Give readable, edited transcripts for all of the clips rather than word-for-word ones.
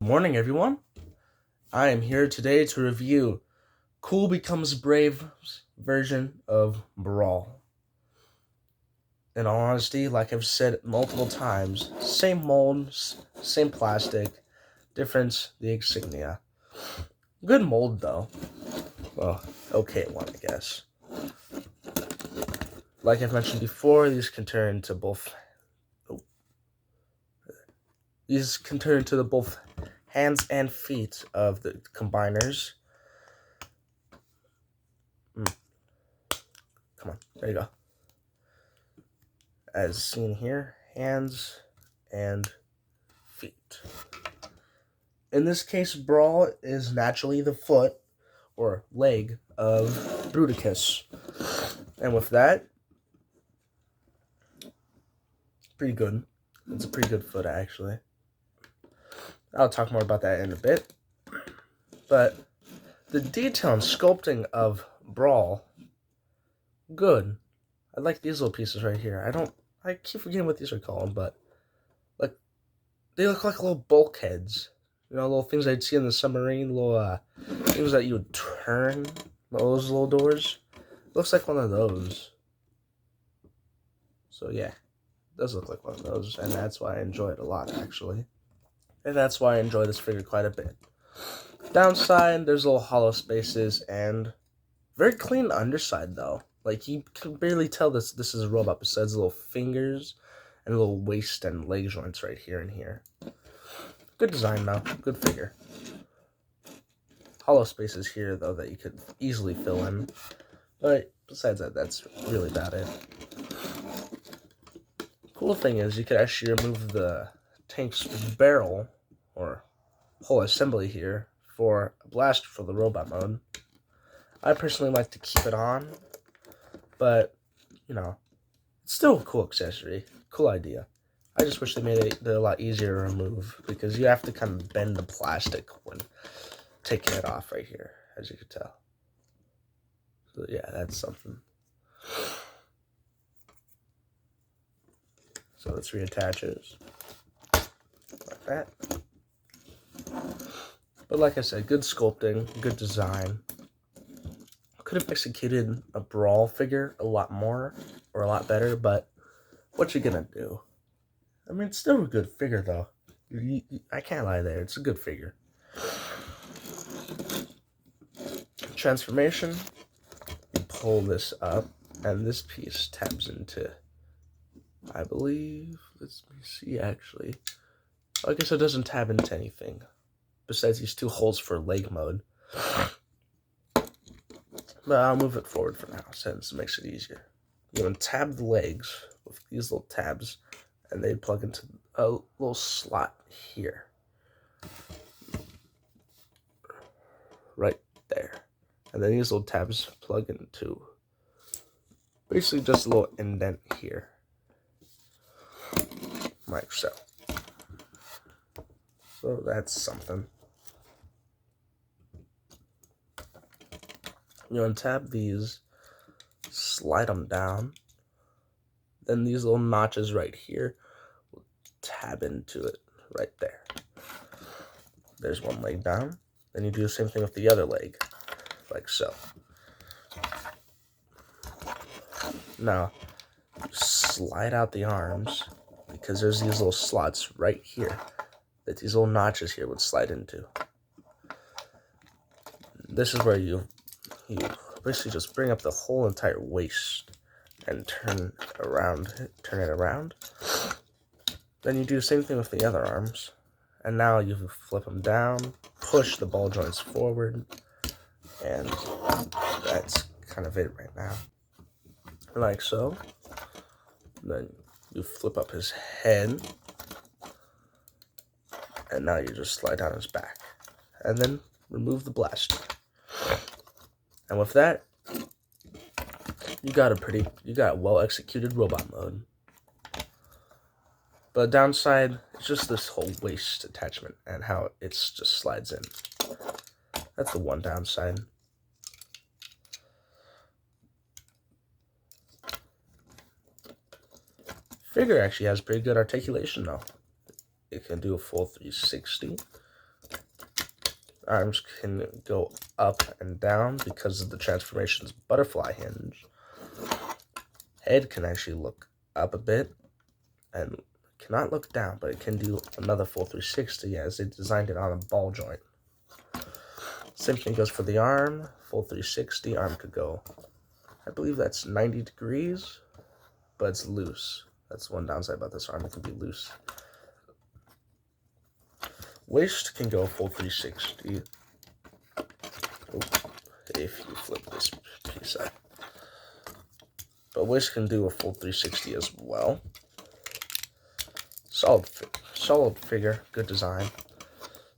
Morning, everyone. I am here today to review Cool Becomes Brave's version of Brawl. In all honesty, like I've said multiple times, same molds, same plastic, difference the insignia. Good mold though. Well, okay one, I guess. Like I've mentioned before, these can turn into both both hands and feet of the combiners. Come on, there you go. As seen here, hands and feet. In this case, Brawl is naturally the foot or leg of Bruticus. And with that, pretty good. It's a pretty good foot, actually. I'll talk more about that in a bit. But the detail and sculpting of Brawl, good. I like these little pieces right here. I keep forgetting what these are called, but like they look like little bulkheads. You know, little things I'd see in the submarine, little things that you would turn, those little doors. Looks like one of those. So yeah, it does look like one of those, and that's why I enjoy it a lot, actually. And that's why I enjoy this figure quite a bit. Downside, there's little hollow spaces, and very clean underside, though. Like, you can barely tell this is a robot besides little fingers and little waist and leg joints right here and here. Good design, though. Good figure. Hollow spaces here, though, that you could easily fill in. But besides that, that's really about it. Cool thing is, you could actually remove the tank's barrel, or whole assembly here, for a blaster for the robot mode. I personally like to keep it on, but, you know, it's still a cool accessory. Cool idea. I just wish they made it a lot easier to remove, because you have to kind of bend the plastic when taking it off right here, as you can tell. So yeah, that's something. So let's reattach it like that. But like I said, good sculpting, good design. Could have executed a Brawl figure a lot more or a lot better, but what you gonna do? I mean, it's still a good figure though. I can't lie there. It's a good figure. Transformation. You pull this up, and this piece tabs into, I believe, let's see actually. I guess it doesn't tab into anything besides these two holes for leg mode. But I'll move it forward for now since it makes it easier. You untab the legs with these little tabs, and they plug into a little slot here. Right there. And then these little tabs plug into basically just a little indent here. Like so. So that's something. You untab these, slide them down, then these little notches right here will tab into it right there. There's one leg down, then you do the same thing with the other leg, like so. Now, slide out the arms, because there's these little slots right here that these little notches here would slide into. This is where you basically just bring up the whole entire waist and turn it around. Then you do the same thing with the other arms. And now you flip them down, push the ball joints forward, and that's kind of it right now. Like so. Then you flip up his head, and now you just slide down his back. And then remove the blaster. And with that, you got a well-executed robot mode. But the downside is just this whole waist attachment and how it just slides in. That's the one downside. Figure actually has pretty good articulation though. It can do a full 360. arms can go up and down because of the transformation's butterfly hinge. Head can actually look up a bit and cannot look down, but it can do another full 360 as they designed it on a ball joint. Same thing goes for the arm, full 360. Arm could go, I believe that's 90 degrees, but it's loose. That's one downside about this arm, it can be loose. Waist can go full 360. If you flip this piece up. But waist can do a full 360 as well. Solid figure, good design.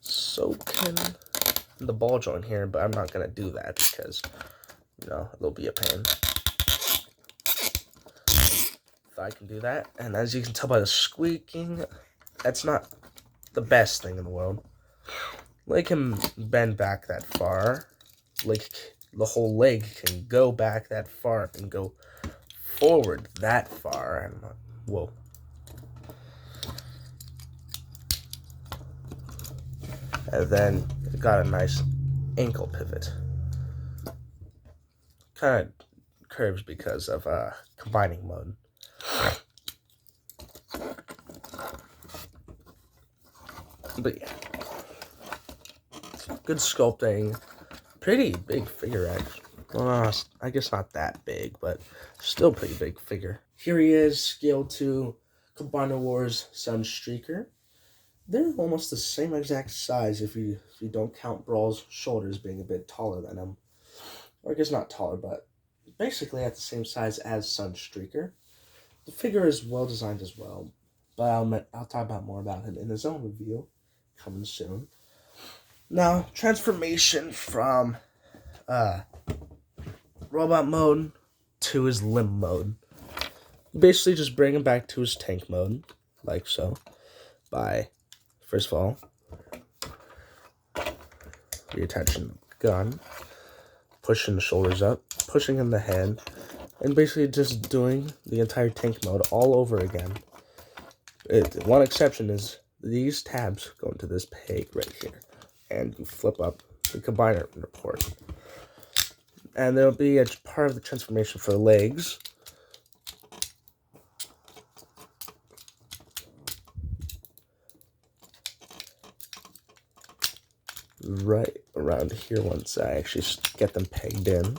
So can the ball joint here, but I'm not gonna do that because, you know, it'll be a pain. I can do that, and as you can tell by the squeaking, that's not the best thing in the world. Leg can bend back that far. The whole leg can go back that far and go forward that far. And whoa. And then it got a nice ankle pivot. Kind of curves because of combining mode. But yeah, good sculpting, pretty big figure actually. Well, I guess not that big, but still pretty big figure. Here he is, scaled to Combiner Wars Sunstreaker. They're almost the same exact size if you don't count Brawl's shoulders being a bit taller than him. Or I guess not taller, but basically at the same size as Sunstreaker. The figure is well designed as well, but I'll talk about more about him in his own review coming soon. Now, transformation from robot mode to his limb mode. You basically just bring him back to his tank mode, like so, by, first of all, reattaching the gun, pushing the shoulders up, pushing in the head, and basically just doing the entire tank mode all over again. One exception is these tabs go into this peg right here, and you flip up the combiner report. And there'll be a part of the transformation for the legs. Right around here once I actually get them pegged in.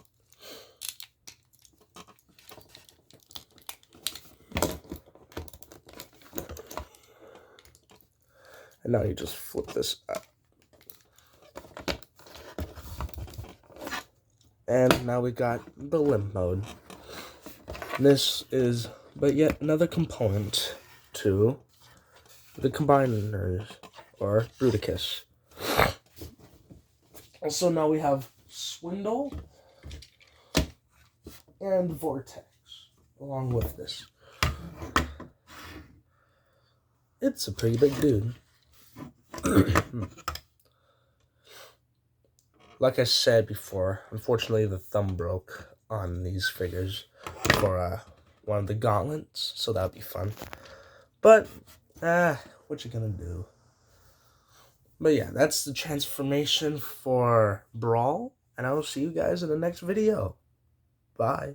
And now you just flip this up. And now we got the limb mode. This is but yet another component to the combiners, or Bruticus. Also now we have Swindle and Vortex along with this. It's a pretty big dude. Like I said before, unfortunately the thumb broke on these figures for one of the gauntlets, so that would be fun. But, what you gonna do? But yeah, that's the transformation for Brawl, and I will see you guys in the next video. Bye.